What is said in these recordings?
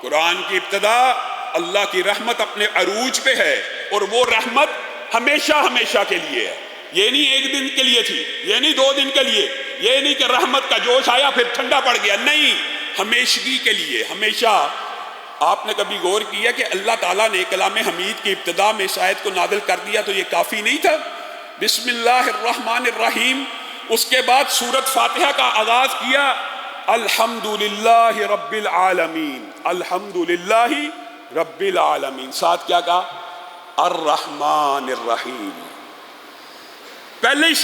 قرآن کی ابتدا اللہ کی رحمت اپنے عروج پہ ہے، اور وہ رحمت ہمیشہ ہمیشہ کے لیے ہے۔ یہ نہیں ایک دن کے لیے تھی، یہ نہیں 2 دن کے لیے، یہ نہیں کہ رحمت کا جوش آیا پھر ٹھنڈا پڑ گیا، نہیں، ہمیشگی کے لیے، ہمیشہ۔ آپ نے کبھی غور کیا کہ اللہ تعالیٰ نے کلام حمید کی ابتدا میں اس آیت کو نازل کر دیا تو یہ کافی نہیں تھا؟ بسم اللہ الرحمن الرحیم، اس کے بعد سورۃ فاتحہ کا آغاز کیا الحمدللہ رب العالمین، الحمدللہ رب العالمین، ساتھ کیا کہا الرحمن الرحیم۔ پہلے ہی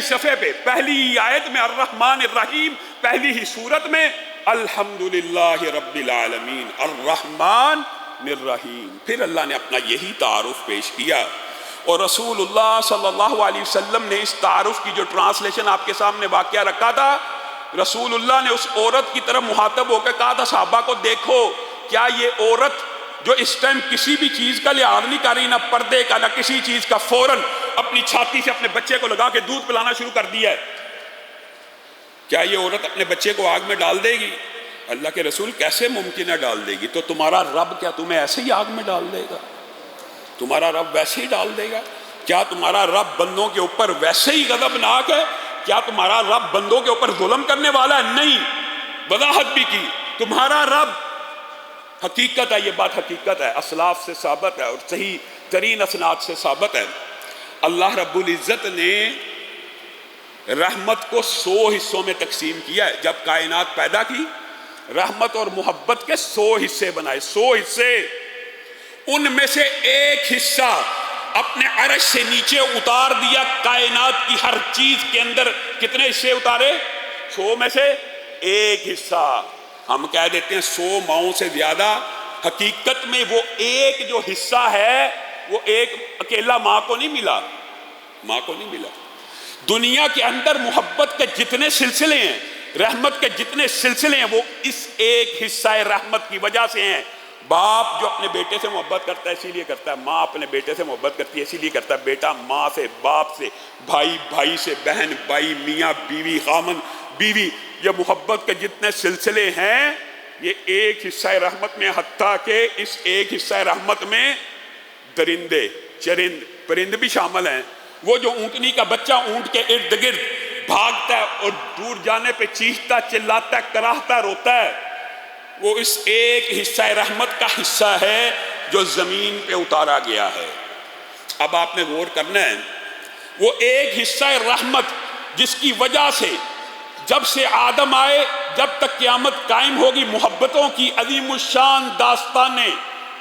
صفحے پہ پہلی ہی آیت میں الرحمن الرحیم، پہلی ہی سورت میں الحمدللہ رب العالمین الرحمن الرحیم۔ پھر اللہ نے اپنا یہی تعارف پیش کیا، اور رسول اللہ صلی اللہ علیہ وسلم نے اس تعارف کی جو ٹرانسلیشن آپ کے سامنے واقعہ رکھا تھا، رسول اللہ نے اس عورت کی طرف مخاطب ہو کے کہا تھا صحابہ کو، دیکھو کیا یہ عورت جو اس ٹائم کسی بھی چیز کا لحاظ نہیں کر رہی، نہ پردے کا نہ کسی چیز کا، فوراً اپنی چھاتی سے اپنے بچے کو لگا کے دودھ پلانا شروع کر دیا ہے، کیا یہ عورت اپنے بچے کو آگ میں ڈال دے گی؟ اللہ کے رسول کیسے ممکن ہے ڈال دے گی؟ تو تمہارا رب کیا تمہیں ایسے ہی آگ میں ڈال دے گا؟ تمہارا رب ویسے ہی ڈال دے گا؟ کیا تمہارا رب بندوں کے اوپر ویسے ہی غضبناک ہے؟ کیا تمہارا رب بندوں کے اوپر ظلم کرنے والا ہے؟ نہیں، وضاحت بھی کی، تمہارا رب حقیقت ہے، یہ بات حقیقت ہے، اسلاف سے ثابت ہے اور صحیح ترین اسناد سے ثابت ہے۔ اللہ رب العزت نے رحمت کو 100 حصوں میں تقسیم کیا ہے۔ جب کائنات پیدا کی، رحمت اور محبت کے 100 حصے بنائے، 100 حصے، ان میں سے ایک حصہ اپنے عرش سے نیچے اتار دیا کائنات کی ہر چیز کے اندر۔ کتنے حصے اتارے؟ 100 میں سے ایک حصہ۔ ہم کہہ دیتے ہیں 100 ماؤں سے زیادہ، حقیقت میں وہ ایک جو حصہ ہے وہ ایک اکیلا ماں کو نہیں ملا، ماں کو نہیں ملا۔ دنیا کے اندر محبت کے جتنے سلسلے ہیں، رحمت کے جتنے سلسلے ہیں، وہ اس ایک حصہ رحمت کی وجہ سے ہیں۔ باپ جو اپنے بیٹے سے محبت کرتا ہے اسی لیے کرتا ہے، ماں اپنے بیٹے سے محبت کرتی ہے اسی لیے کرتا ہے، بیٹا ماں سے، باپ سے، بھائی بھائی سے، بہن بھائی، میاں بیوی، خامن بیوی، یہ محبت کے جتنے سلسلے ہیں یہ ایک حصہ رحمت میں، حتیٰ کہ اس ایک حصہ رحمت میں درندے، چرند، پرند بھی شامل ہیں۔ وہ جو اونٹنی کا بچہ اونٹ کے ارد گرد بھاگتا ہے اور دور جانے پہ چیختا، چلاتا ہے، کراہتا، روتا ہے، وہ اس ایک حصہ رحمت کا حصہ ہے جو زمین پہ اتارا گیا ہے۔ اب آپ نے غور کرنا ہے، وہ ایک حصہ رحمت جس کی وجہ سے جب سے آدم آئے جب تک قیامت قائم ہوگی، محبتوں کی عظیم الشان داستانیں،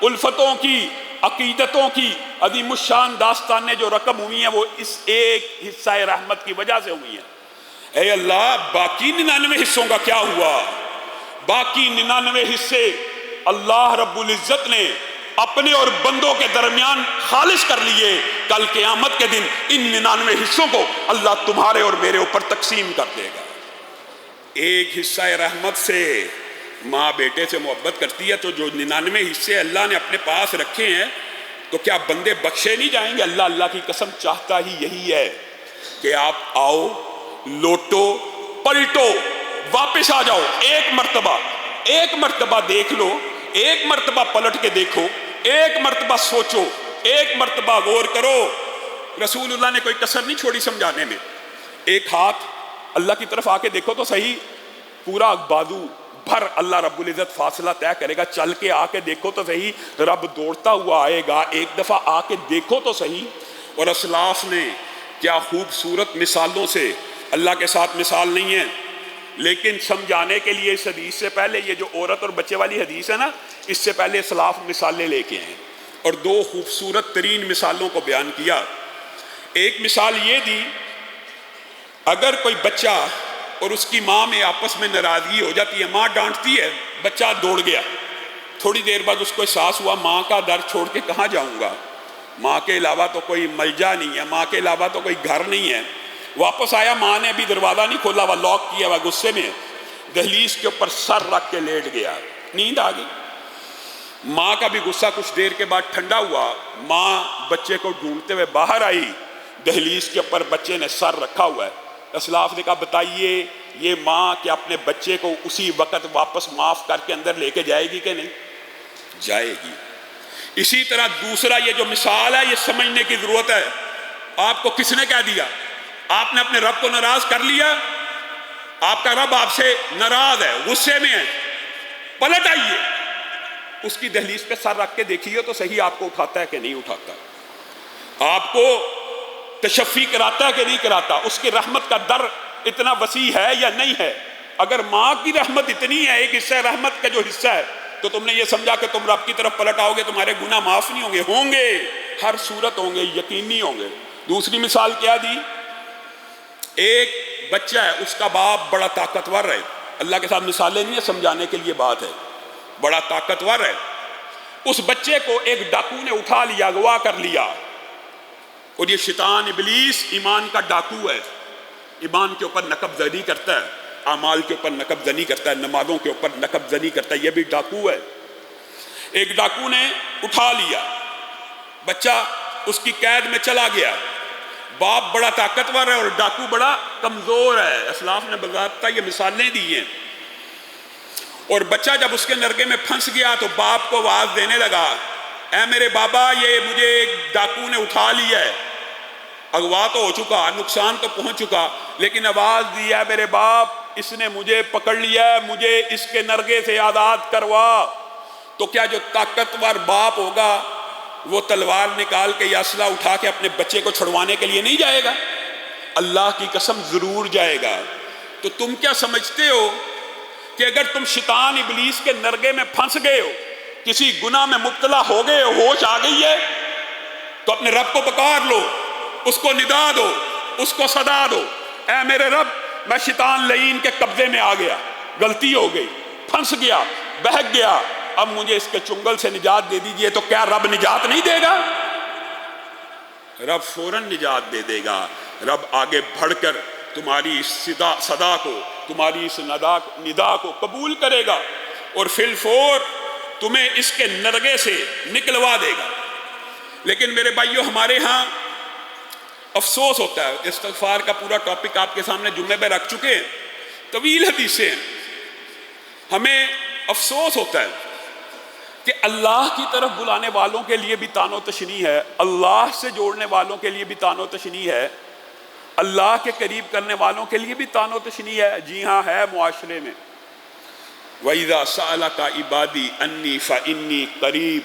الفتوں کی، عقیدتوں کی عظیم الشان داستانیں جو رقم ہوئی ہیں وہ اس ایک حصہ رحمت کی وجہ سے ہوئی ہیں۔ اے اللہ، باقی 99 حصوں کا کیا ہوا؟ باقی 99 حصے اللہ رب العزت نے اپنے اور بندوں کے درمیان خالص کر لیے۔ کل قیامت کے دن ان 99 حصوں کو اللہ تمہارے اور میرے اوپر تقسیم کر دے گا۔ ایک حصہ رحمت سے ماں بیٹے سے محبت کرتی ہے، تو جو 99 حصے اللہ نے اپنے پاس رکھے ہیں تو کیا بندے بخشے نہیں جائیں گے؟ اللہ کی قسم چاہتا ہی یہی ہے کہ آپ آؤ، لوٹو، پلٹو، واپس آ جاؤ، ایک مرتبہ دیکھ لو، ایک مرتبہ پلٹ کے دیکھو، ایک مرتبہ سوچو، ایک مرتبہ غور کرو۔ رسول اللہ نے کوئی کسر نہیں چھوڑی سمجھانے میں۔ ایک ہاتھ اللہ کی طرف آ کے دیکھو تو صحیح، پورا بازو بھر اللہ رب العزت فاصلہ طے کرے گا۔ چل کے آ کے دیکھو تو صحیح، رب دوڑتا ہوا آئے گا، ایک دفعہ آ کے دیکھو تو صحیح۔ اور اسلاف نے کیا خوبصورت مثالوں سے، اللہ کے ساتھ مثال نہیں ہے لیکن سمجھانے کے لیے اس حدیث سے پہلے، یہ جو عورت اور بچے والی حدیث ہے نا، اس سے پہلے اسلاف مثالیں لے کے ہیں اور 2 خوبصورت ترین مثالوں کو بیان کیا۔ ایک مثال یہ دی، اگر کوئی بچہ اور اس کی ماں میں آپس میں ناراضگی ہو جاتی ہے، ماں ڈانٹتی ہے، بچہ دوڑ گیا، تھوڑی دیر بعد اس کو احساس ہوا ماں کا در چھوڑ کے کہاں جاؤں گا، ماں کے علاوہ تو کوئی ملجا نہیں ہے، ماں کے علاوہ تو کوئی گھر نہیں ہے۔ واپس آیا، ماں نے ابھی دروازہ نہیں کھولا ہوا، لاک کیا ہوا، غصے میں دہلیز کے اوپر سر رکھ کے لیٹ گیا، نیند آ گئی۔ ماں کا بھی غصہ کچھ دیر کے بعد ٹھنڈا ہوا، ماں بچے کو ڈھونڈتے ہوئے باہر آئی، دہلیز کے اوپر بچے نے سر رکھا ہوا ہے، اسلاف نے کہا بتائیے یہ ماں کہ اپنے بچے کو اسی وقت واپس معاف کر کے اندر لے کے جائے گی کہ نہیں؟ جائے گی۔ اسی طرح دوسرا یہ جو مثال ہے یہ سمجھنے کی ضرورت ہے۔ آپ کو کس نے کہہ دیا؟ آپ نے اپنے رب کو ناراض کر لیا، آپ کا رب آپ سے ناراض ہے، غصے میں ہے، پلٹ آئیے، اس کی دہلیز پہ سر رکھ کے دیکھیے تو صحیح آپ کو اٹھاتا ہے کہ نہیں اٹھاتا، آپ کو تشفی کراتا ہے کہ نہیں کراتا، اس کی رحمت کا در اتنا وسیع ہے یا نہیں ہے۔ اگر ماں کی رحمت اتنی ہے، ایک حصہ رحمت کا جو حصہ ہے، تو تم نے یہ سمجھا کہ تم رب کی طرف پلٹ آؤ گے تمہارے گناہ معاف نہیں ہوں گے؟ ہوں گے، ہر صورت ہوں گے، یقینی ہوں گے۔ دوسری مثال کیا دی؟ ایک بچہ ہے، اس کا باپ بڑا طاقتور ہے، اللہ کے ساتھ مثالیں نہیں ہے، سمجھانے کے لیے بات ہے، بڑا طاقتور ہے، اس بچے کو ایک ڈاکو نے اٹھا لیا، اغوا کر لیا، اور یہ شیطان ابلیس ایمان کا ڈاکو ہے، ایمان کے اوپر نقب زنی کرتا ہے، اعمال کے اوپر نقب زنی کرتا ہے، نمازوں کے اوپر نقب زنی کرتا ہے، یہ بھی ڈاکو ہے۔ ایک ڈاکو نے اٹھا لیا، بچہ اس کی قید میں چلا گیا، باپ بڑا طاقتور ہے اور ڈاکو بڑا کمزور ہے، اسلاف نے باضابطہ یہ مثالیں دی ہیں۔ اور بچہ جب اس کے نرگے میں پھنس گیا تو باپ کو آواز دینے لگا، اے میرے بابا یہ مجھے ایک ڈاکو نے اٹھا لیا ہے، اغوا تو ہو چکا، نقصان تو پہنچ چکا، لیکن آواز دی ہے میرے باپ اس نے مجھے پکڑ لیا ہے، مجھے اس کے نرگے سے آزاد کروا۔ تو کیا جو طاقتور باپ ہوگا وہ تلوار نکال کے یا اسلحہ اٹھا کے اپنے بچے کو چھڑوانے کے لیے نہیں جائے گا؟ اللہ کی قسم ضرور جائے گا۔ تو تم کیا سمجھتے ہو کہ اگر تم شیطان ابلیس کے نرگے میں پھنس گئے ہو، کسی گناہ میں مبتلا ہو گئے ہو، ہوش آ گئی ہے، تو اپنے رب کو پکار لو، اس کو ندا دو، اس کو صدا دو، اے میرے رب میں شیطان لعین کے قبضے میں آ گیا، غلطی ہو گئی، پھنس گیا، بہک گیا، اب مجھے اس کے چنگل سے نجات دے دیجئے۔ تو کیا رب نجات نہیں دے گا؟ رب فوراً نجات دے دے گا۔ رب آگے بڑھ کر تمہاری اس صدا کو، تمہاری اس ندا کو قبول کرے گا اور فی الفور تمہیں اس کے نرگے سے نکلوا دے گا۔ لیکن میرے بھائیو ہمارے ہاں افسوس ہوتا ہے، استغفار کا پورا ٹاپک آپ کے سامنے جمعے پہ رکھ چکے ہیں، طویل حدیثیں ہیں، ہمیں افسوس ہوتا ہے کہ اللہ کی طرف بلانے والوں کے لیے بھی تان و تشنیع ہے، اللہ سے جوڑنے والوں کے لیے بھی تان و تشنیع ہے، اللہ کے قریب کرنے والوں کے لیے بھی تان و تشنیع ہے۔ جی ہاں ہے معاشرے میں۔ وَإِذَا سَأَلَكَ عِبَادِي أَنِّي فَإِنِّي قَرِيب،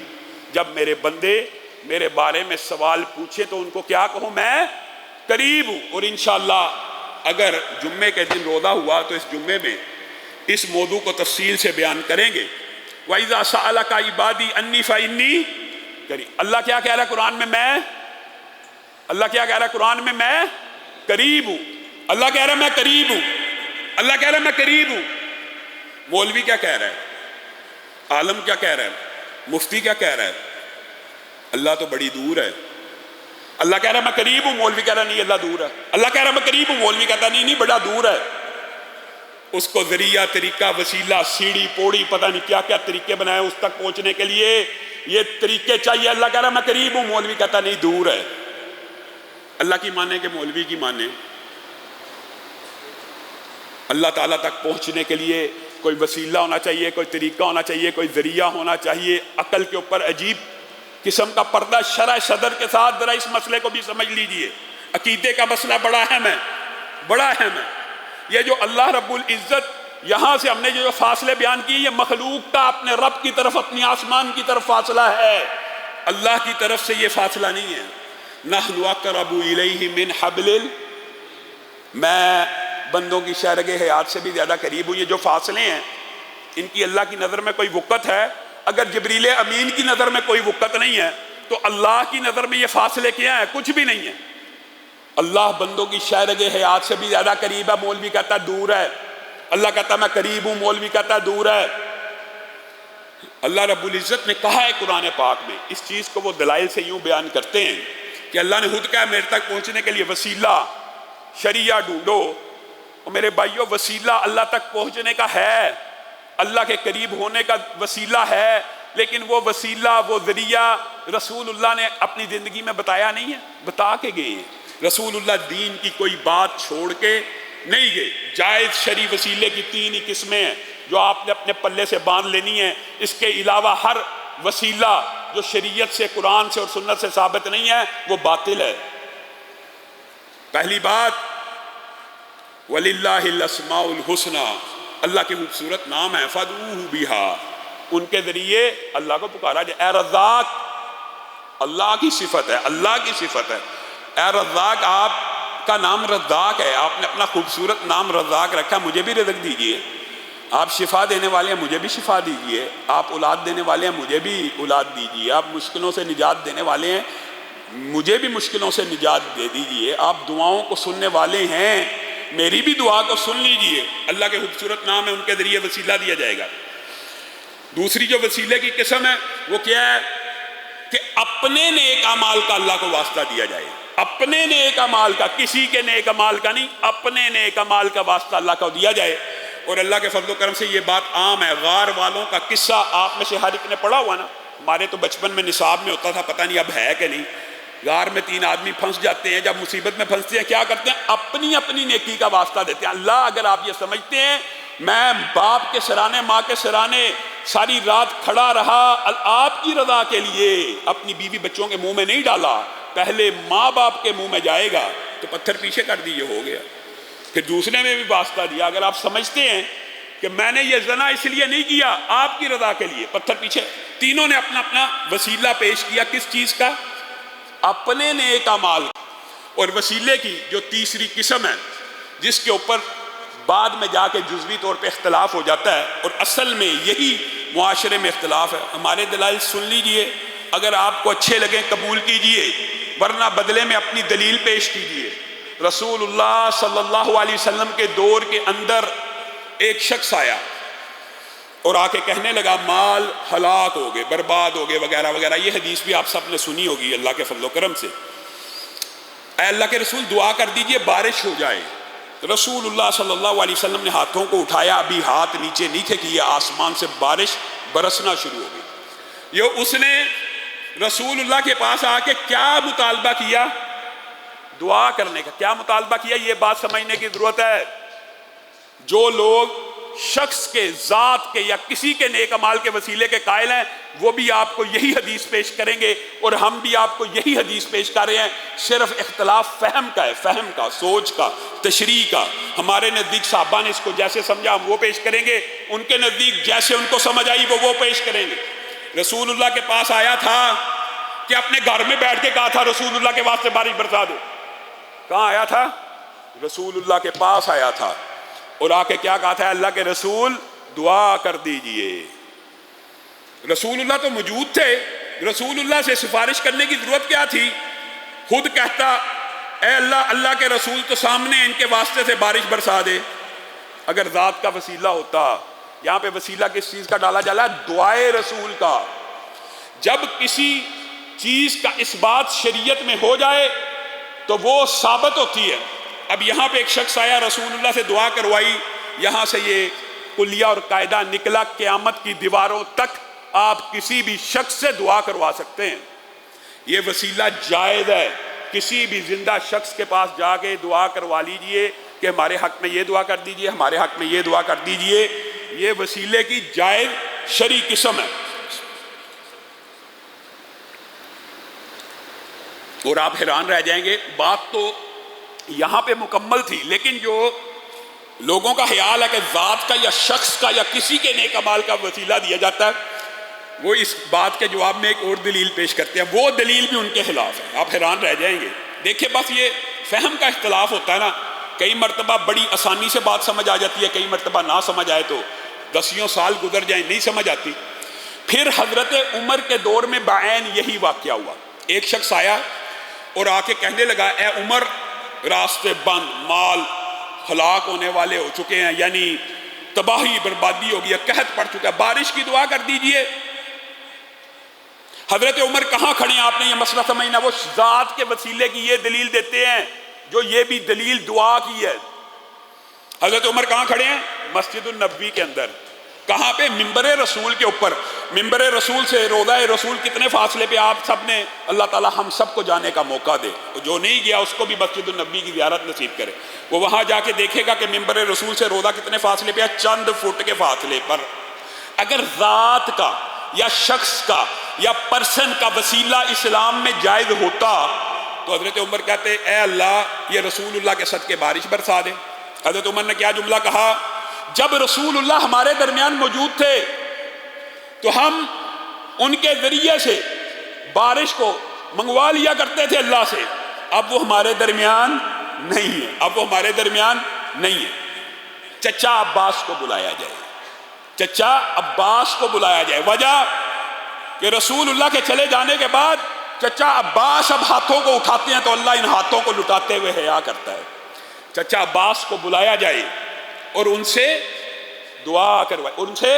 جب میرے بندے میرے بارے میں سوال پوچھے تو ان کو کیا کہوں؟ میں قریب ہوں۔ اور انشاءاللہ اگر جمعے کے دن روزہ ہوا تو اس جمعے میں اس موضوع کو تفصیل سے بیان کریں گے۔ وَإِذَا سَأَلَكَ عِبَادِي أَنِّي فَإِنِّي قَرِيبٌ۔ اللہ کیا کہہ رہا ہے قرآن میں؟ اللہ کیا کہہ رہا ہے قرآن میں؟ میں قریب ہوں۔ اللہ کہہ رہا ہے میں قریب ہوں، اللہ کہہ رہا ہے میں قریب ہوں۔ مولوی کیا کہہ رہا ہے؟ عالم کیا کہہ رہا ہے؟ مفتی کیا کہہ رہا ہے؟ اللہ تو بڑی دور ہے۔ اللہ کہہ رہا ہے میں قریب ہوں، مولوی کہہ رہا نہیں اللہ دور ہے۔ اللہ کہہ رہا ہے میں قریب ہوں، مولوی کہتا نہیں بڑا دور ہے۔ اس کو ذریعہ، طریقہ، وسیلہ، سیڑھی، پوڑی، پتہ نہیں کیا کیا طریقے بنائے اس تک پہنچنے کے لیے، یہ طریقے چاہیے۔ اللہ کہہ رہا ہے میں قریب ہوں، مولوی کہتا نہیں دور ہے۔ اللہ کی مانے کہ مولوی کی مانے؟ اللہ تعالیٰ تک پہنچنے کے لیے کوئی وسیلہ ہونا چاہیے، کوئی طریقہ ہونا چاہیے، کوئی ذریعہ ہونا چاہیے۔ عقل کے اوپر عجیب قسم کا پردہ شرح صدر کے ساتھ ذرا اس مسئلے کو بھی سمجھ لیجئے۔ عقیدے کا مسئلہ بڑا اہم ہے، بڑا اہم ہے۔ یہ جو اللہ رب العزت یہاں سے ہم نے جو فاصلے بیان کیے، یہ مخلوق کا اپنے رب کی طرف، اپنی آسمان کی طرف فاصلہ ہے، اللہ کی طرف سے یہ فاصلہ نہیں ہے۔ نحن اقرب الیہ من حبل میں بندوں کی شرگ حیات سے بھی زیادہ قریب ہوں۔ یہ جو فاصلے ہیں ان کی اللہ کی نظر میں کوئی وقت ہے؟ اگر جبریل امین کی نظر میں کوئی وقت نہیں ہے تو اللہ کی نظر میں یہ فاصلے کیا ہیں؟ کچھ بھی نہیں ہے۔ اللہ بندوں کی شرگ حیات سے بھی زیادہ قریب ہے، مولوی کہتا ہے دور ہے۔ اللہ کہتا ہے میں قریب ہوں، مولوی کہتا ہے دور ہے۔ اللہ رب العزت نے کہا ہے قرآن پاک میں، اس چیز کو وہ دلائل سے یوں بیان کرتے ہیں کہ اللہ نے خود کہا میرے تک پہنچنے کے لیے وسیلہ، شریعہ ڈھونڈو۔ اور میرے بھائیو وسیلہ اللہ تک پہنچنے کا ہے، اللہ کے قریب ہونے کا وسیلہ ہے، لیکن وہ وسیلہ، وہ ذریعہ رسول اللہ نے اپنی زندگی میں بتایا نہیں ہے، بتا کے گئے ہیں۔ رسول اللہ دین کی کوئی بات چھوڑ کے نہیں گئے۔ جائز شرعی وسیلے کی 3 ہی قسمیں ہیں جو آپ نے اپنے پلے سے باندھ لینی ہیں، اس کے علاوہ ہر وسیلہ جو شریعت سے، قرآن سے اور سنت سے ثابت نہیں ہے وہ باطل ہے۔ پہلی بات، وَلِلَّهِ الْأَسْمَاءُ الْحُسْنَى، اللہ کے خوبصورت نام ہے، فَادْعُوهُ بِهَا، ان کے ذریعے اللہ کو پکارا جائے۔ اے رزاق، اللہ کی صفت ہے، اللہ کی صفت ہے۔ اے رزاق، آپ کا نام رزاق ہے، آپ نے اپنا خوبصورت نام رزاق رکھا، مجھے بھی رزق دیجئے۔ آپ شفا دینے والے ہیں، مجھے بھی شفا دیجئے۔ آپ اولاد دینے والے ہیں، مجھے بھی اولاد دیجئے۔ آپ مشکلوں سے نجات دینے والے ہیں، مجھے بھی مشکلوں سے نجات دے دیجئے۔ آپ دعاؤں کو سننے والے ہیں، میری بھی دعا کو سن لیجئے۔ اللہ کے خوبصورت نام ہے، ان کے ذریعے وسیلہ دیا جائے گا۔ دوسری جو وسیلے کی قسم ہے وہ کیا ہے کہ اپنے نیک اعمال کا اللہ کو واسطہ دیا جائے، اپنے نیک اعمال کا، کسی کے نیک اعمال کا نہیں، اپنے نیک اعمال کا واسطہ اللہ کو دیا جائے۔ اور اللہ کے فضل و کرم سے یہ بات عام ہے۔ غار والوں کا قصہ آپ میں سے ہر ایک نے پڑھا ہوا نا، ہمارے تو بچپن میں نصاب میں ہوتا تھا، پتہ نہیں اب ہے کہ نہیں۔ غار میں 3 آدمی پھنس جاتے ہیں، جب مصیبت میں پھنستے ہیں کیا کرتے ہیں؟ اپنی اپنی نیکی کا واسطہ دیتے ہیں۔ اللہ اگر آپ یہ سمجھتے ہیں میں باپ کے سرانے، ماں کے سرانے ساری رات کھڑا رہا آپ کی رضا کے لیے، اپنی بیوی بچوں کے منہ میں نہیں ڈالا، پہلے ماں باپ کے منہ میں جائے گا، تو پتھر پیچھے کر دیجئے، ہو گیا۔ پھر دوسرے میں بھی واسطہ دیا، اگر آپ سمجھتے ہیں کہ میں نے یہ زنا اس لیے نہیں کیا، آپ کی رضا کے لیے، پتھر پیچھے۔ تینوں نے اپنا اپنا وسیلہ پیش کیا، کس چیز کا؟ اپنے نیک اعمال۔ اور وسیلے کی جو تیسری قسم ہے جس کے اوپر بعد میں جا کے جزوی طور پہ اختلاف ہو جاتا ہے، اور اصل میں یہی معاشرے میں اختلاف ہے۔ ہمارے دلائل سن لیجئے، اگر آپ کو اچھے لگیں قبول کیجئے، ورنہ بدلے میں اپنی دلیل پیش کیجئے۔ رسول اللہ صلی اللہ علیہ وسلم کے دور کے اندر ایک شخص آیا اور آ کے کہنے لگا مال ہلاک ہو گئے، برباد ہو گئے، وغیرہ وغیرہ۔ یہ حدیث بھی آپ سب نے سنی ہوگی اللہ کے فضل و کرم سے۔ اے اللہ کے رسول دعا کر دیجئے بارش ہو جائے۔ رسول اللہ صلی اللہ علیہ وسلم نے ہاتھوں کو اٹھایا، ابھی ہاتھ نیچے نیچے کیے، آسمان سے بارش برسنا شروع ہو گئی۔ یہ اس نے رسول اللہ کے پاس آ کے کیا مطالبہ کیا؟ دعا کرنے کا۔ کیا مطالبہ کیا؟ یہ بات سمجھنے کی ضرورت ہے۔ جو لوگ شخص کے، ذات کے یا کسی کے نیک اعمال کے وسیلے کے قائل ہیں، وہ بھی آپ کو یہی حدیث پیش کریں گے، اور ہم بھی آپ کو یہی حدیث پیش کر رہے ہیں۔ صرف اختلاف فہم کا ہے، فہم کا، سوچ کا، تشریح کا۔ ہمارے نزدیک صحابہ نے اس کو جیسے سمجھا ہم وہ پیش کریں گے، ان کے نزدیک جیسے ان کو سمجھ آئی وہ پیش کریں گے۔ رسول اللہ کے پاس آیا تھا کہ اپنے گھر میں بیٹھ کے کہا تھا رسول اللہ کے واسطے بارش برسا دو۔ کہاں آیا تھا؟ رسول اللہ کے پاس آیا تھا اور آ کے کیا کہا تھا؟ اللہ کے رسول دعا کر دیجئے۔ رسول اللہ تو موجود تھے، رسول اللہ سے سفارش کرنے کی ضرورت کیا تھی؟ خود کہتا اے اللہ، اللہ کے رسول تو سامنے، ان کے واسطے سے بارش برسا دے۔ اگر ذات کا وسیلہ ہوتا، یہاں پہ وسیلہ کس چیز کا ڈالا جالا ہے؟ دعائے رسول کا۔ جب کسی چیز کا اس بات شریعت میں ہو جائے تو وہ ثابت ہوتی ہے۔ اب یہاں پہ ایک شخص آیا، رسول اللہ سے دعا کروائی، یہاں سے یہ کلیہ اور قاعدہ نکلا، قیامت کی دیواروں تک آپ کسی بھی شخص سے دعا کروا سکتے ہیں۔ یہ وسیلہ جائز ہے، کسی بھی زندہ شخص کے پاس جا کے دعا کروا لیجئے کہ ہمارے حق میں یہ دعا کر دیجئے، ہمارے حق میں یہ دعا کر دیجئے۔ یہ وسیلے کی جائز شرعی قسم ہے۔ اور آپ حیران رہ جائیں گے، بات تو یہاں پہ مکمل تھی، لیکن جو لوگوں کا خیال ہے کہ ذات کا یا شخص کا یا کسی کے نیک اعمال کا وسیلہ دیا جاتا ہے، وہ اس بات کے جواب میں ایک اور دلیل پیش کرتے ہیں، وہ دلیل بھی ان کے خلاف ہے۔ آپ حیران رہ جائیں گے۔ دیکھیں بس یہ فہم کا اختلاف ہوتا ہے نا، کئی مرتبہ بڑی آسانی سے بات سمجھ آ جاتی ہے، کئی مرتبہ نہ سمجھ آئے تو 10 سال گزر جائیں نہیں سمجھ آتی۔ پھر حضرت عمر کے دور میں بعین یہی واقعہ ہوا۔ ایک شخص آیا اور آ کے کہنے لگا اے عمر، راستے بند، مال ہلاک ہونے والے ہو چکے ہیں، یعنی تباہی بربادی ہو گئی ہے، قحط پڑ چکا ہے، بارش کی دعا کر دیجئے۔ حضرت عمر کہاں کھڑے ہیں؟ آپ نے یہ مسئلہ سمجھنا، وہ ذات کے وسیلے کی یہ دلیل دیتے ہیں جو یہ بھی دلیل دعا کی ہے۔ حضرت عمر کہاں کھڑے ہیں؟ مسجد النبوی کے اندر، کہاں پہ؟ ممبر رسول کے اوپر. ممبر رسول سے روضہ رسول کتنے فاصلے پہ؟ آپ سب نے، اللہ تعالی ہم سب کو جانے کا موقع دے. جو نہیں گیا اس کو بھی مسجد النبی کی زیارت نصیب کرے. وہ وہاں جا کے دیکھے گا کہ ممبر رسول سے روضہ کتنے فاصلے پہ ہے؟ چند فٹ کے فاصلے پر. اگر ذات کا یا شخص کا یا پرسن کا وسیلہ اسلام میں جائز ہوتا تو حضرت عمر کہتے اے اللہ یہ رسول اللہ کے صدقے بارش برسا دے. حضرت عمر نے کیا جملہ کہا؟ جب رسول اللہ ہمارے درمیان موجود تھے تو ہم ان کے ذریعے سے بارش کو منگوا لیا کرتے تھے اللہ سے. اب وہ ہمارے درمیان نہیں ہے. اب وہ ہمارے درمیان نہیں ہے. چچا عباس کو بلایا جائے. چچا عباس کو بلایا جائے. وجہ کہ رسول اللہ کے چلے جانے کے بعد چچا عباس اب ہاتھوں کو اٹھاتے ہیں تو اللہ ان ہاتھوں کو لٹاتے ہوئے حیا کرتا ہے. چچا عباس کو بلایا جائے اور ان سے دعا کروائے. ان سے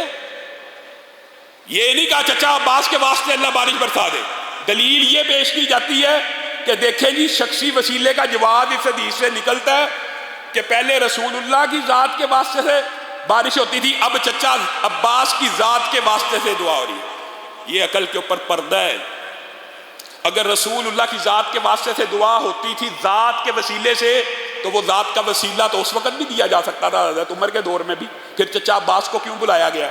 یہ نہیں کہا چچا عباس کے واسطے اللہ بارش برسا دے. دلیل یہ پیش کی جاتی ہے کہ دیکھیں جی شخصی وسیلے کا جواب اس حدیث سے نکلتا ہے کہ پہلے رسول اللہ کی ذات کے واسطے سے بارش ہوتی تھی, اب چچا عباس کی ذات کے واسطے سے دعا ہو رہی ہے. یہ عقل کے اوپر پردہ ہے. اگر رسول اللہ کی ذات کے واسطے سے دعا ہوتی تھی ذات کے وسیلے سے تو وہ ذات کا وسیلہ تو اس وقت بھی دیا جا سکتا تھا حضرت عمر کے دور میں بھی. پھر چچا عباس کو کیوں بلایا گیا؟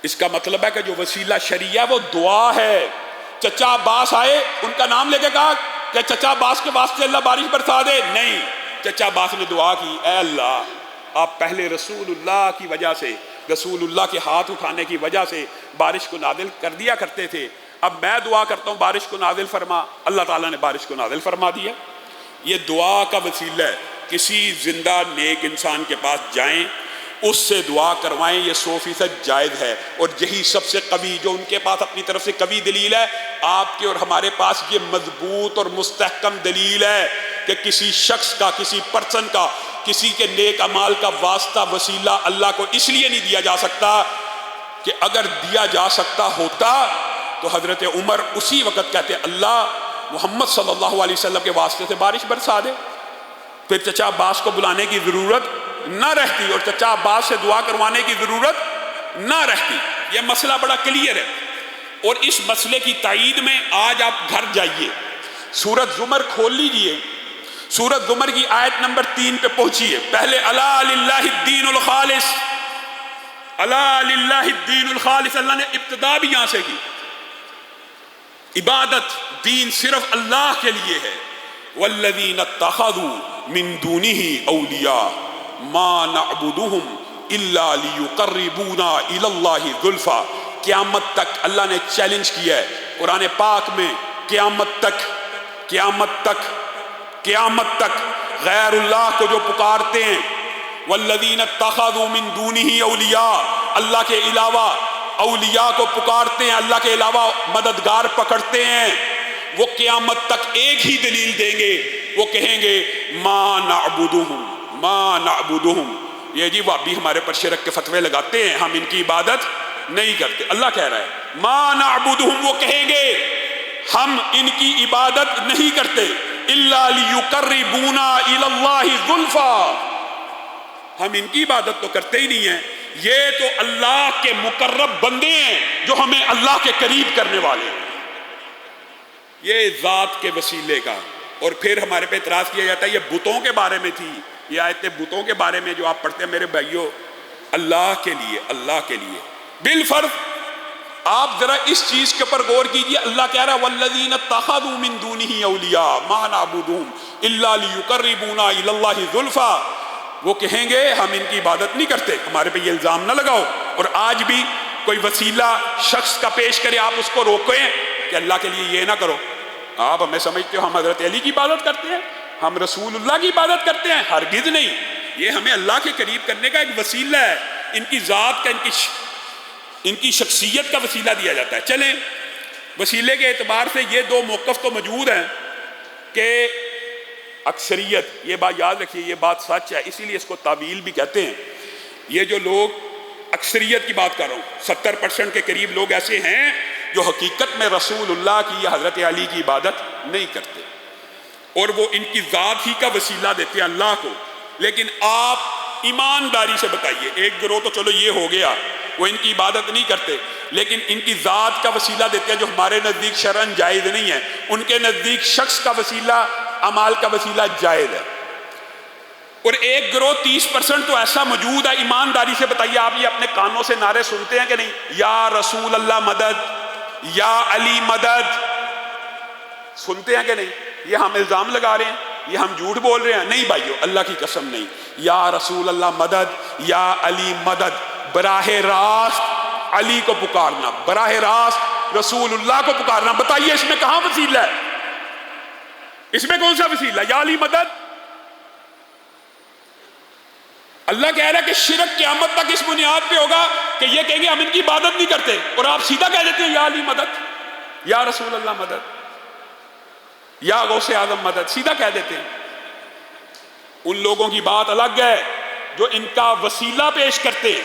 اس کا مطلب ہے کہ جو وسیلہ شرعیہ وہ دعا ہے. چچا عباس آئے, ان کا نام لے کے کہا کہ چچا عباس کے واسطے اللہ بارش برسا دے؟ نہیں. چچا عباس نے دعا کی اے اللہ آپ پہلے رسول اللہ کی وجہ سے, رسول اللہ کے ہاتھ اٹھانے کی وجہ سے بارش کو نازل کر دیا کرتے تھے, اب میں دعا کرتا ہوں بارش کو نازل فرما. اللہ تعالیٰ نے بارش کو نازل فرما دیا. یہ دعا کا وسیلہ ہے. کسی زندہ نیک انسان کے پاس جائیں, اس سے دعا کروائیں, یہ 100% جائز ہے. اور یہی سب سے قوی, جو ان کے پاس اپنی طرف سے قوی دلیل ہے, آپ کے اور ہمارے پاس یہ مضبوط اور مستحکم دلیل ہے کہ کسی شخص کا, کسی پرسن کا, کسی کے نیک اعمال کا واسطہ وسیلہ اللہ کو اس لیے نہیں دیا جا سکتا کہ اگر دیا جا سکتا ہوتا تو حضرت عمر اسی وقت کہتے اللہ محمد صلی اللہ علیہ وسلم کے واسطے سے بارش برسا دے. پھر چچا عباس کو بلانے کی ضرورت نہ رہتی اور چچا عباس سے دعا کروانے کی ضرورت نہ رہتی. یہ مسئلہ بڑا کلیئر ہے. اور اس مسئلے کی تائید میں آج آپ گھر جائیے, سورۃ زمر کھول لیجئے, سورۃ زمر کی آیت نمبر 3 پہ پہنچیے. پہلے الا للہ الدین الخالص, الا للہ الدین الخالص, اللہ نے ابتدا بھی یہاں سے کی. عبادت دین صرف اللہ کے لیے ہے. والذین اتخذوا من دونہ اولیاء ما نعبدهم الا لیقربونا الی اللہ زلفی. قیامت تک اللہ نے چیلنج کیا ہے قرآن پاک میں, قیامت تک, قیامت تک, قیامت تک غیر اللہ کو جو پکارتے ہیں, والذین اتخذوا من دونہ اولیاء, اللہ کے علاوہ اولیاء کو پکارتے ہیں, اللہ کے علاوہ مددگار پکڑتے ہیں, وہ قیامت تک ایک ہی دلیل دیں گے, وہ کہیں گے ما نعبدہم, ما نعبدہم. یہ جی وہ ابھی ہمارے پر شرک کے فتوے لگاتے ہیں, ہم ان کی عبادت نہیں کرتے. اللہ کہہ رہا ہے ما نعبدہم, وہ کہیں گے ہم ان کی عبادت نہیں کرتے الا لیقربونا الی اللہ زلفی, ہم ان کی عبادت تو کرتے ہی نہیں ہیں, یہ تو اللہ کے مقرب بندے ہیں جو ہمیں اللہ کے قریب کرنے والے ہیں. یہ ذات کے وسیلے کا. اور پھر ہمارے پہ اعتراض کیا جاتا ہے یہ بتوں کے بارے میں تھی, یہ آیتیں بتوں کے بارے میں جو آپ پڑھتے ہیں میرے بھائیوں, اللہ کے لیے, اللہ کے لیے بالفرض. آپ ذرا اس چیز کے پر غور کیجئے, اللہ کہہ رہا ہے والذین اتخذوا من دونہ اولیاء ما نعبدہم الا لیقربونا الی اللہ زلفی. وہ کہیں گے ہم ان کی عبادت نہیں کرتے, ہمارے پہ یہ الزام نہ لگاؤ. اور آج بھی کوئی وسیلہ شخص کا پیش کرے, آپ اس کو روکیں کہ اللہ کے لیے یہ نہ کرو. آپ ہمیں سمجھتے ہو ہم حضرت علی کی عبادت کرتے ہیں, ہم رسول اللہ کی عبادت کرتے ہیں؟ ہرگز نہیں. یہ ہمیں اللہ کے قریب کرنے کا ایک وسیلہ ہے, ان کی ذات کا, ان کی شخصیت کا وسیلہ دیا جاتا ہے. چلیں وسیلے کے اعتبار سے یہ دو موقف تو موجود ہیں کہ اکثریت, یہ بات یاد رکھیے, یہ بات سچ ہے, اسی لیے اس کو تعویل بھی کہتے ہیں. یہ جو لوگ, اکثریت کی بات کر رہا ہوں, 70% کے قریب لوگ ایسے ہیں جو حقیقت میں رسول اللہ کی یا حضرت علی کی عبادت نہیں کرتے, اور وہ ان کی ذات ہی کا وسیلہ دیتے ہیں اللہ کو. لیکن آپ ایمانداری سے بتائیے. ایک گروہ تو چلو یہ ہو گیا, وہ ان کی عبادت نہیں کرتے لیکن ان کی ذات کا وسیلہ دیتے ہیں جو ہمارے نزدیک شرعاً جائز نہیں ہے, ان کے نزدیک شخص کا وسیلہ, اعمال کا وسیلہ جائز ہے. اور ایک گروہ 30% تو ایسا موجود ہے. ایمانداری سے بتائیے, آپ یہ اپنے کانوں سے نعرے سنتے ہیں کہ نہیں؟ یا رسول اللہ مدد, یا علی مدد, سنتے ہیں کہ نہیں؟ یہ ہم الزام لگا رہے ہیں, یہ ہم جھوٹ بول رہے ہیں؟ نہیں بھائیو, اللہ کی قسم نہیں. یا رسول اللہ مدد, یا علی مدد, براہ راست علی کو پکارنا, براہ راست رسول اللہ کو پکارنا. بتائیے اس میں کہاں وسیلہ ہے؟ اس میں کون سا وسیلہ؟ یا علی مدد. اللہ کہہ رہا ہے کہ شرک قیامت تک اس بنیاد پہ ہوگا کہ یہ کہیں گے ہم ان کی عبادت نہیں کرتے, اور آپ سیدھا کہہ دیتے ہیں یا علی مدد, یا رسول اللہ مدد, یا غوث اعظم مدد, سیدھا کہہ دیتے ہیں. ان لوگوں کی بات الگ ہے جو ان کا وسیلہ پیش کرتے ہیں,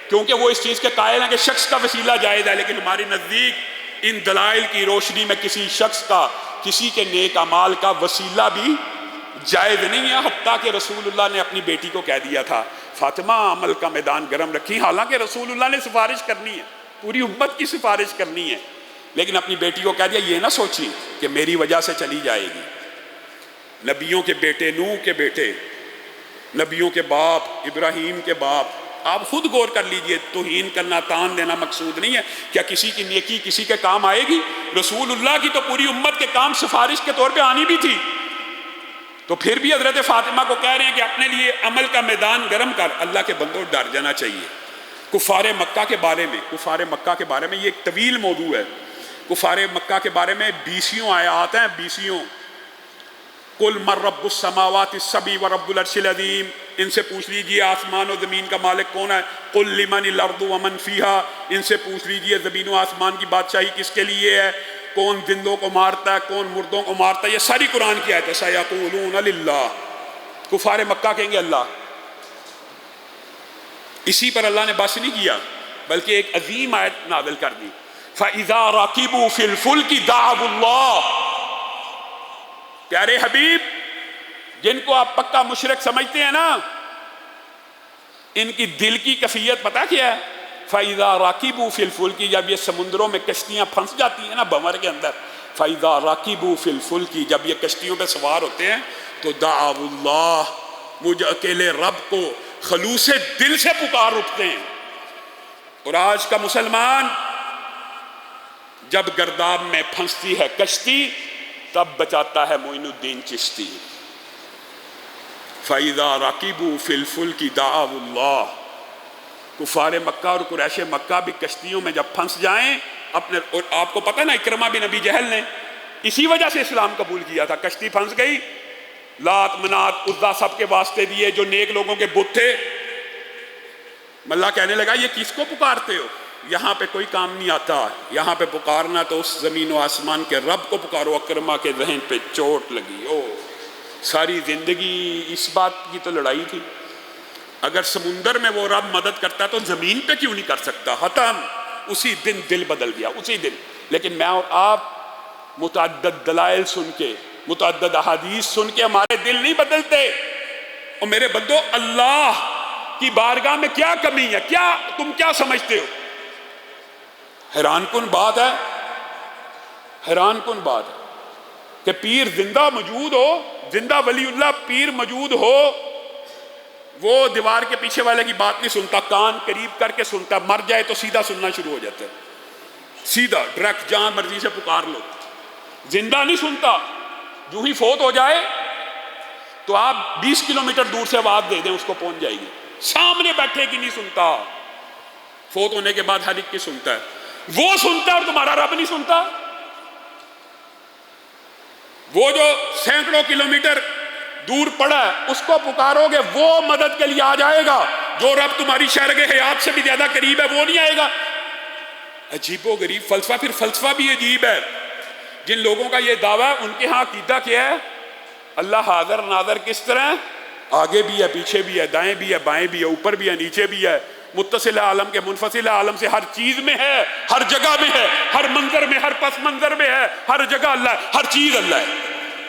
کیونکہ وہ اس چیز کے قائل ہیں کہ شخص کا وسیلہ جائز ہے, لیکن ہمارے نزدیک ان دلائل کی روشنی میں کسی شخص کا, کسی کے نیک اعمال کا وسیلہ بھی جائز نہیں ہے. حتیٰ کہ رسول اللہ نے اپنی بیٹی کو کہہ دیا تھا فاطمہ عمل کا میدان گرم رکھی, حالانکہ رسول اللہ نے سفارش کرنی ہے, پوری امت کی سفارش کرنی ہے, لیکن اپنی بیٹی کو کہہ دیا یہ نہ سوچی کہ میری وجہ سے چلی جائے گی. نبیوں کے بیٹے, نوح کے بیٹے, نبیوں کے باپ, ابراہیم کے باپ, آپ خود غور کر لیجئے. توہین کرنا, تان دینا مقصود نہیں ہے. کیا کسی کی نیکی کسی کے کام آئے گی؟ رسول اللہ کی تو پوری امت کے کام سفارش کے طور پہ آنی بھی تھی, تو پھر بھی حضرت فاطمہ کو کہہ رہے ہیں کہ اپنے لیے عمل کا میدان گرم کر. اللہ کے بندوں ڈر جانا چاہیے. کفار مکہ کے بارے میں, کفار مکہ کے بارے میں یہ ایک طویل موضوع ہے. کفار مکہ کے بارے میں 20 آیات ہیں, 20. قل من رب السماوات السبع ورب العرش العظیم, ان سے پوچھ لیجئے آسمان و زمین کا مالک کون ہے. قل لمن الارض ومن فیہا, ان سے پوچھ لیجئے زمین و آسمان کی بادشاہی کس کے لیے ہے, کون زندوں کو مارتا ہے, کون مردوں کو مارتا ہے. یہ ساری قرآن کی آیت ہے. سیقولون للہ, کفار مکہ کہیں گے اللہ. اسی پر اللہ نے بس نہیں کیا بلکہ ایک عظیم آیت نازل کر دی. فَإِذَا رَكِبُوا فِي الْفُلْكِ دَعَوُا اللَّهَ. پیارے حبیب, جن کو آپ پکا مشرک سمجھتے ہیں نا, ان کی دل کی کیفیت پتہ کیا ہے؟ فَإِذَا رَكِبُوا فِي الْفُلْكِ, جب یہ سمندروں میں کشتیاں پھنس جاتی ہیں نا بھنور کے اندر, فَإِذَا رَكِبُوا فِي الْفُلْكِ, جب یہ کشتیوں پہ سوار ہوتے ہیں تو دعوا اللہ, مجھ اکیلے رب کو خلوص دل سے پکار اٹھتے ہیں. اور آج کا مسلمان جب گرداب میں پھنستی ہے کشتی تب بچاتا ہے معین الدین چشتی. فَإِذَا رَكِبُوا فِي الْفُلْكِ دَعَوُا اللَّهَ. کفار مکہ اور قریش مکہ بھی کشتیوں میں جب پھنس جائیں اپنے, اور آپ کو پتہ نا اکرمہ بن ابی جہل نے اسی وجہ سے اسلام قبول کیا تھا. کشتی پھنس گئی, لات منات عزا سب کے واسطے دیے جو نیک لوگوں کے بت تھے. ملا کہنے لگا یہ کس کو پکارتے ہو, یہاں پہ کوئی کام نہیں آتا, یہاں پہ پکارنا تو اس زمین و آسمان کے رب کو پکارو. اکرمہ کے ذہن پہ چوٹ لگی. او ساری زندگی اس بات کی تو لڑائی تھی, اگر سمندر میں وہ رب مدد کرتا تو زمین پہ کیوں نہیں کر سکتا. ختم, اسی دن دل بدل گیا, اسی دن. لیکن میں اور آپ متعدد دلائل سن کے, متعدد احادیث سن کے ہمارے دل نہیں بدلتے. اور میرے بندو, اللہ کی بارگاہ میں کیا کمی ہے؟ کیا تم کیا سمجھتے ہو؟ حیران کن بات ہے, حیران کن بات ہے کہ پیر زندہ موجود ہو, زندہ ولی اللہ پیر موجود ہو, وہ دیوار کے پیچھے والے کی بات نہیں سنتا, کان قریب کر کے سنتا. مر جائے تو سیدھا سننا شروع ہو جاتا ہے, سیدھا ڈائریکٹ جہاں مرضی سے پکار لو. زندہ نہیں سنتا, جو ہی فوت ہو جائے تو آپ 20 کلومیٹر دور سے آواز دے دیں اس کو پہنچ جائے گی. سامنے بیٹھے کی نہیں سنتا, فوت ہونے کے بعد ہر ایک کی سنتا ہے. وہ سنتا اور تمہارا رب نہیں سنتا. وہ جو سینکڑوں کلومیٹر دور پڑا ہے اس کو پکارو گے وہ مدد کے لیے آ جائے گا. جو رب تمہاری شرح حیات سے بھی زیادہ قریب ہے وہ نہیں آئے گا. عجیب و غریب فلسفہ. پھر فلسفہ بھی عجیب ہے. جن لوگوں کا یہ دعویٰ ہے ان کے ہاں عقیدہ کیا ہے؟ اللہ حاضر ناظر کس طرح؟ آگے بھی ہے, پیچھے بھی ہے, دائیں بھی ہے, بائیں بھی ہے, اوپر بھی ہے, نیچے بھی ہے, متصل عالم کے منفصل عالم سے ہر چیز میں ہے, ہر جگہ میں ہے, ہر منظر میں, ہر پس منظر میں ہے, ہر جگہ اللہ ہے, ہر چیز اللہ ہے.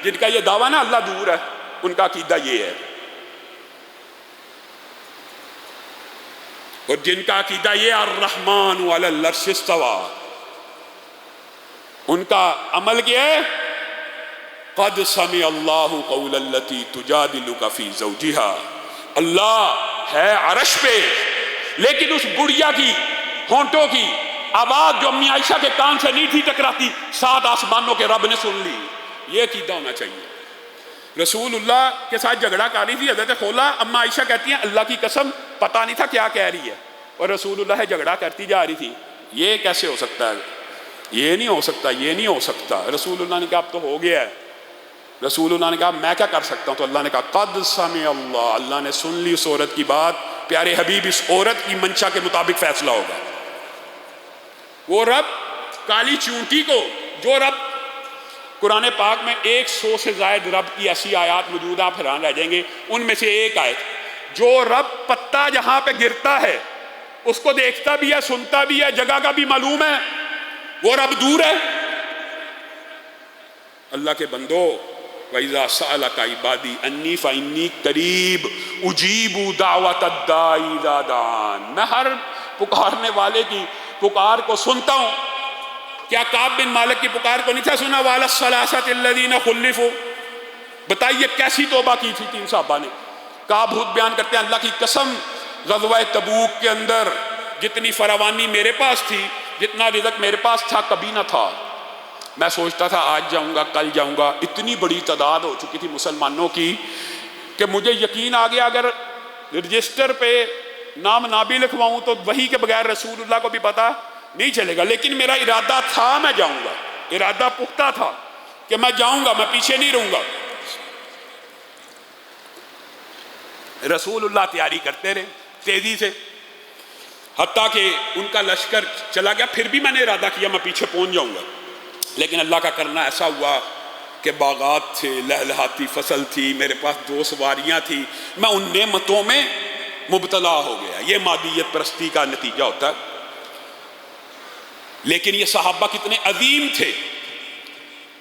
جن کا یہ دعویٰ نا اللہ دور ہے, ان کا عقیدہ یہ ہے. اور جن کا عقیدہ یہ الرحمن علی العرش استوى، ان کا عمل کیا ہے؟ قد سمع اللہ قول التی تجادلک فی زوجها، اللہ ہے عرش پہ، لیکن اس بڑھیا کی ہونٹوں کی آواز جو امی عائشہ کے کان سے نہیں تھی ٹکراتی، 7 آسمانوں کے رب نے سن لی۔ یہ عقیدہ ہونا چاہیے۔ رسول اللہ کے ساتھ جھگڑا کر رہی تھی حضرت خولا، اما عائشہ کہتی ہیں اللہ کی قسم پتہ نہیں تھا کیا کہہ رہی ہے، اور رسول اللہ سے جھگڑا کرتی جا رہی تھی۔ یہ کیسے ہو سکتا ہے؟ یہ نہیں ہو سکتا، یہ نہیں ہو سکتا۔ رسول اللہ نے کہا اب تو ہو گیا ہے۔ رسول اللہ نے کہا میں کیا کر سکتا ہوں؟ تو اللہ نے کہا قد سمع اللہ، اللہ نے سن لی اس عورت کی بات، پیارے حبیب اس عورت کی منشا کے مطابق فیصلہ ہوگا۔ وہ رب کالی چونٹی کو، جو رب قرآن پاک میں 100 سے زائد رب کی ایسی آیات موجود ہیں، آپ حیران رہ جائیں گے، ان میں سے ایک آیت جو رب پتا جہاں پہ گرتا ہے اس کو دیکھتا بھی ہے، سنتا بھی ہے، جگہ کا بھی معلوم ہے، وہ رب دور ہے۔ اللہ کے بندو وَإِذَا سَأَلَكَ عِبَادِي أَنِّي فَإِنِّي قَرِيبٌ أُجِيبُ دَعْوَةَ الدَّاعِ إِذَا دَعَانِ، میں ہر پکارنے والے کی پکار کو سنتا ہوں۔ کیا کعب بن مالک کی پکار کو نہیں تھا سنا؟ وَعَلَى الثَّلَاثَةِ الَّذِينَ خُلِّفُوا، بتائیے کیسی توبہ کی تھی 3 صحابہ نے۔ کعب خود بیان کرتے ہیں اللہ کی قسم غزوہ تبوک کے اندر جتنی فراوانی میرے پاس تھی، جتنا رزق میرے پاس تھا کبھی نہ تھا۔ میں سوچتا تھا آج جاؤں گا کل جاؤں گا، اتنی بڑی تعداد ہو چکی تھی مسلمانوں کی کہ مجھے یقین آ گیا اگر رجسٹر پہ نام نہ بھی لکھواؤں تو وہی کے بغیر رسول اللہ کو بھی پتہ نہیں چلے گا، لیکن میرا ارادہ تھا میں جاؤں گا، ارادہ پختہ تھا کہ میں جاؤں گا، میں پیچھے نہیں رہوں گا۔ رسول اللہ تیاری کرتے رہے تیزی سے، حتیٰ کہ ان کا لشکر چلا گیا، پھر بھی میں نے ارادہ کیا میں پیچھے پہنچ جاؤں گا، لیکن اللہ کا کرنا ایسا ہوا کہ باغات تھے، لہلہاتی فصل تھی، میرے پاس 2 سواریاں تھی، میں ان نعمتوں میں مبتلا ہو گیا۔ یہ مادیت پرستی کا نتیجہ ہوتا ہے۔ لیکن یہ صحابہ کتنے عظیم تھے،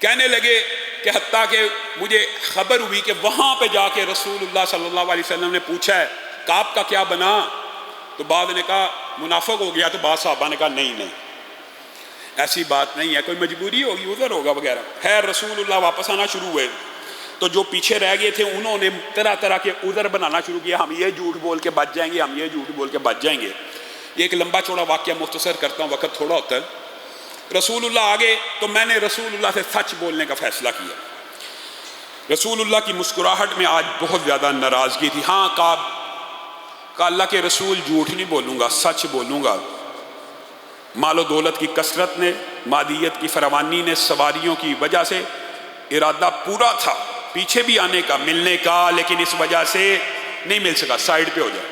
کہنے لگے کہ حتیٰ کہ مجھے خبر ہوئی کہ وہاں پہ جا کے رسول اللہ صلی اللہ علیہ وسلم نے پوچھا ہے کعب کا کیا بنا، تو بعض نے کہا منافق ہو گیا، تو بعض صحابہ نے کہا نہیں ایسی بات نہیں ہے، کوئی مجبوری ہوگی، عذر ہوگا وغیرہ۔ خیر رسول اللہ واپس آنا شروع ہوئے تو جو پیچھے رہ گئے تھے انہوں نے طرح طرح کے عذر بنانا شروع کیا، ہم یہ جھوٹ بول کے بچ جائیں گے، ہم یہ جھوٹ بول کے بچ جائیں گے۔ یہ ایک لمبا چوڑا واقعہ مختصر کرتا ہوں، وقت تھوڑا ہوتا ہے۔ رسول اللہ آگے تو میں نے رسول اللہ سے سچ بولنے کا فیصلہ کیا۔ رسول اللہ کی مسکراہٹ میں آج بہت زیادہ ناراضگی تھی۔ ہاں کہا اللہ کے رسول جھوٹ نہیں بولوں گا، سچ بولوں گا۔ مال و دولت کی کثرت نے، مادیت کی فراوانی نے، سواریوں کی وجہ سے ارادہ پورا تھا پیچھے بھی آنے کا، ملنے کا، لیکن اس وجہ سے نہیں مل سکا، سائیڈ پہ ہو جائے۔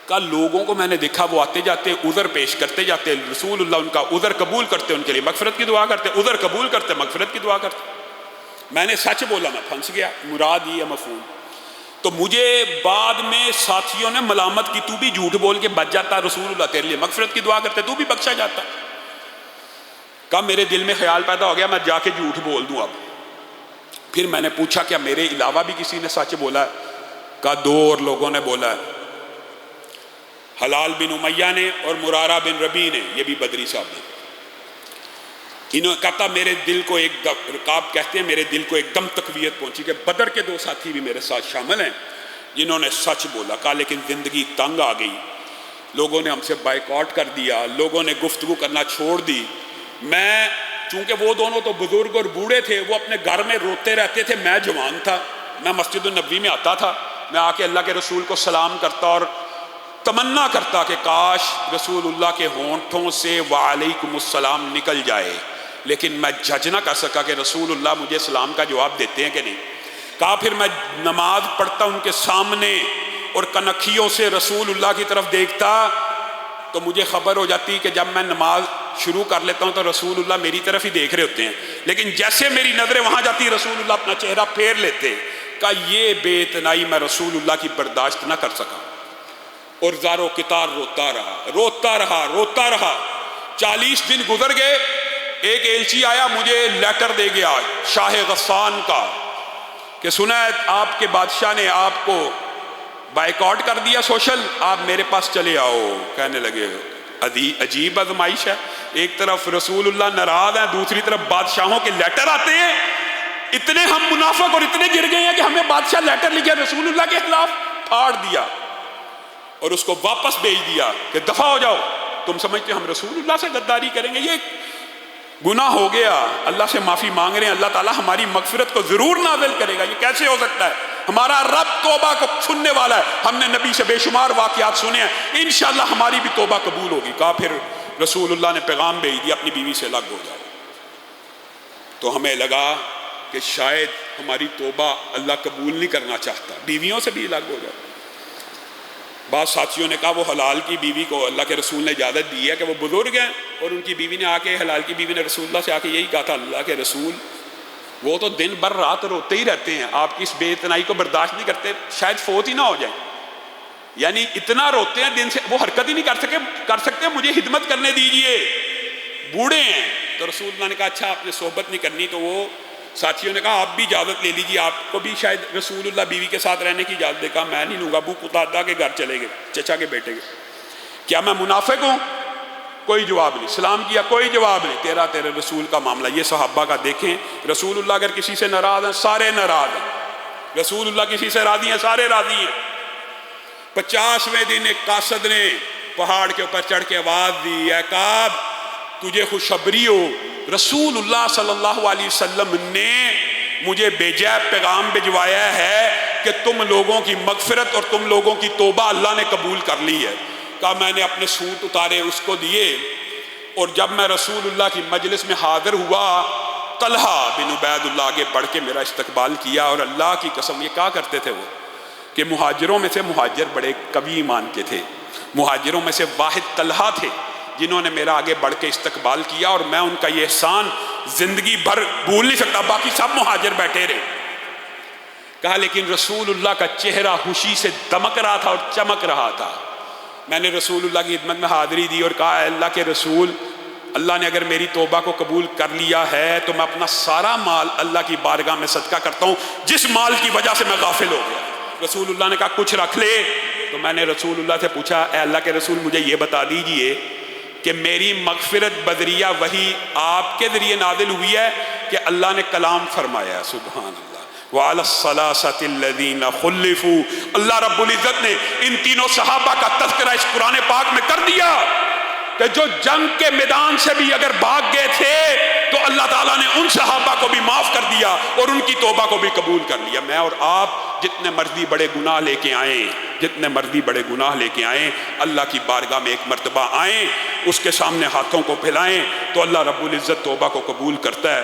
کہا لوگوں کو میں نے دیکھا وہ آتے جاتے عذر پیش کرتے جاتے، رسول اللہ ان کا عذر قبول کرتے، ان کے لیے مغفرت کی دعا کرتے، عذر قبول کرتے، مغفرت کی دعا کرتے۔ میں نے سچ بولا، میں پھنس گیا، مراد یہ مفہوم۔ تو مجھے بعد میں ساتھیوں نے ملامت کی، تو بھی جھوٹ بول کے بچ جاتا، رسول اللہ تیرے لیے مغفرت کی دعا کرتے، تو بھی بخشا جاتا۔ کہا میرے دل میں خیال پیدا ہو گیا میں جا کے جھوٹ بول دوں اب۔ پھر میں نے پوچھا کیا میرے علاوہ بھی کسی نے سچ بولا ہے؟ کہا 2 اور لوگوں نے بولا ہے، حلال بن امیہ نے اور مرارہ بن ربیع نے، یہ بھی بدری صاحب نے۔ انہوں نے کہا میرے دل کو ایک دم، رکاب کہتے ہیں میرے دل کو ایک دم تقویت پہنچی کہ بدر کے 2 ساتھی بھی میرے ساتھ شامل ہیں جنہوں نے سچ بولا۔ کہا لیکن زندگی تنگ آ گئی، لوگوں نے ہم سے بائیکاٹ کر دیا، لوگوں نے گفتگو کرنا چھوڑ دی۔ میں چونکہ وہ دونوں تو بزرگ اور بوڑھے تھے، وہ اپنے گھر میں روتے رہتے تھے، میں جوان تھا، میں مسجد النبوی میں آتا تھا، میں آ کے اللہ کے رسول کو سلام کرتا اور تمنا کرتا کہ کاش رسول اللہ کے ہونٹوں سے وعلیکم السلام نکل جائے، لیکن میں جج نہ کر سکا کہ رسول اللہ مجھے سلام کا جواب دیتے ہیں کہ نہیں۔ کہا پھر میں نماز پڑھتا ان کے سامنے اور کنکھیوں سے رسول اللہ کی طرف دیکھتا تو مجھے خبر ہو جاتی کہ جب میں نماز شروع کر لیتا ہوں تو رسول اللہ میری طرف ہی دیکھ رہے ہوتے ہیں، لیکن جیسے میری نظریں وہاں جاتی رسول اللہ اپنا چہرہ پھیر لیتے۔ کہا یہ بے اتنائی میں رسول اللہ کی برداشت نہ کر سکا اور زار و قطار روتا رہا۔ 40 دن گزر گئے، ایک ایلچی آیا مجھے لیٹر دے گیا شاہ غسان کا کہ سنا ہے آپ کے بادشاہ نے آپ کو بائیکاٹ کر دیا سوشل، آپ میرے پاس چلے آؤ. کہنے لگے عجیب آزمائش ہے، ایک طرف رسول اللہ ناراض ہیں، دوسری طرف بادشاہوں کے لیٹر آتے ہیں. اتنے ہم منافق اور اتنے گر گئے ہیں کہ ہمیں بادشاہ لیٹر لکھے رسول اللہ کے خلاف، پھاڑ دیا اور اس کو واپس بھیج دیا کہ دفع ہو جاؤ. تم سمجھتے ہم رسول اللہ سے غداری کریں گے؟ یہ گناہ ہو گیا، اللہ سے معافی مانگ رہے ہیں، اللہ تعالیٰ ہماری مغفرت کو ضرور نازل کرے گا. یہ کیسے ہو سکتا ہے؟ ہمارا رب توبہ کو سننے والا ہے. ہم نے نبی سے بے شمار واقعات سنے ہیں، انشاءاللہ ہماری بھی توبہ قبول ہوگی. کہا پھر رسول اللہ نے پیغام بھیج دیا اپنی بیوی سے الگ ہو جاؤ. تو ہمیں لگا کہ شاید ہماری توبہ اللہ قبول نہیں کرنا چاہتا، بیویوں سے بھی الگ ہو جاؤ. بعض ساتھیوں نے کہا وہ حلال کی بیوی کو اللہ کے رسول نے اجازت دی ہے کہ وہ بزرگ ہیں، اور ان کی بیوی نے آ کے، حلال کی بیوی نے رسول اللہ سے آ کے یہی کہا تھا، اللہ کے رسول وہ تو دن بھر رات روتے ہی رہتے ہیں، آپ کی اس بے اتنائی کو برداشت نہیں کرتے، شاید فوت ہی نہ ہو جائیں. یعنی اتنا روتے ہیں دن سے، وہ حرکت ہی نہیں کر سکتے، مجھے خدمت کرنے دیجئے، بوڑھے ہیں. تو رسول اللہ نے کہا اچھا آپ نے صحبت نہیں کرنی. تو وہ ساتھیوں نے کہا آپ بھی اجازت لے لیجیے، آپ کو بھی شاید رسول اللہ بیوی کے ساتھ رہنے کی اجازت دے. کہا میں نہیں لوں گا، ابو قتادہ کے گھر چلے گئے، چچا کے بیٹے کے. کیا میں منافق ہوں؟ کوئی جواب نہیں. سلام کیا، کوئی جواب نہیں. تیرے رسول کا معاملہ. یہ صحابہ کا دیکھیں، رسول اللہ اگر کسی سے ناراض ہیں سارے ناراض ہیں، رسول اللہ کسی سے راضی ہیں سارے راضی ہیں. 50ویں دن ایک قاصد نے پہاڑ کے اوپر چڑھ کے آواز دی، اے کعب تجھے خوشخبری ہو، رسول اللہ صلی اللہ علیہ وسلم نے مجھے بھیجا پیغام بھجوایا ہے کہ تم لوگوں کی مغفرت اور تم لوگوں کی توبہ اللہ نے قبول کر لی ہے. کہا میں نے اپنے سوٹ اتارے اس کو دیے، اور جب میں رسول اللہ کی مجلس میں حاضر ہوا، طلحہ بن عبید اللہ آگے بڑھ کے میرا استقبال کیا. اور اللہ کی قسم یہ کہا کرتے تھے وہ کہ مہاجروں میں سے مہاجر بڑے قوی ایمان کے تھے، مہاجروں میں سے واحد طلحہ تھے جنہوں نے میرا آگے بڑھ کے استقبال کیا، اور میں ان کا یہ احسان زندگی بھر بھول نہیں سکتا. باقی سب مہاجر بیٹھے رہے. کہا لیکن رسول اللہ کا چہرہ خوشی سے دمک رہا تھا اور چمک رہا تھا. میں نے رسول اللہ کی خدمت میں حاضری دی اور کہا اے اللہ کے رسول، اللہ نے اگر میری توبہ کو قبول کر لیا ہے تو میں اپنا سارا مال اللہ کی بارگاہ میں صدقہ کرتا ہوں جس مال کی وجہ سے میں غافل ہو گیا. رسول اللہ نے کہا کچھ رکھ لے. تو میں نے رسول اللہ سے پوچھا اے اللہ کے رسول مجھے یہ بتا دیجئے کہ میری مغفرت بدریہ وہی آپ کے ذریعے نازل ہوئی ہے کہ اللہ نے کلام فرمایا؟ سبحان اللہ. وَعَلَى الثَّلَاثَةِ الَّذِينَ خُلِّفُوا. اللہ رب العزت نے ان تینوں صحابہ کا تذکرہ اس قرآن پاک میں کر دیا کہ جو جنگ کے میدان سے بھی اگر بھاگ گئے تھے تو اللہ تعالیٰ نے ان صحابہ کو بھی معاف کر دیا اور ان کی توبہ کو بھی قبول کر لیا. میں اور آپ جتنے مرضی بڑے گناہ لے کے آئیں، جتنے مرضی بڑے گناہ لے کے آئیں، اللہ کی بارگاہ میں ایک مرتبہ آئیں، اس کے سامنے ہاتھوں کو پھیلائیں تو اللہ رب العزت توبہ کو قبول کرتا ہے.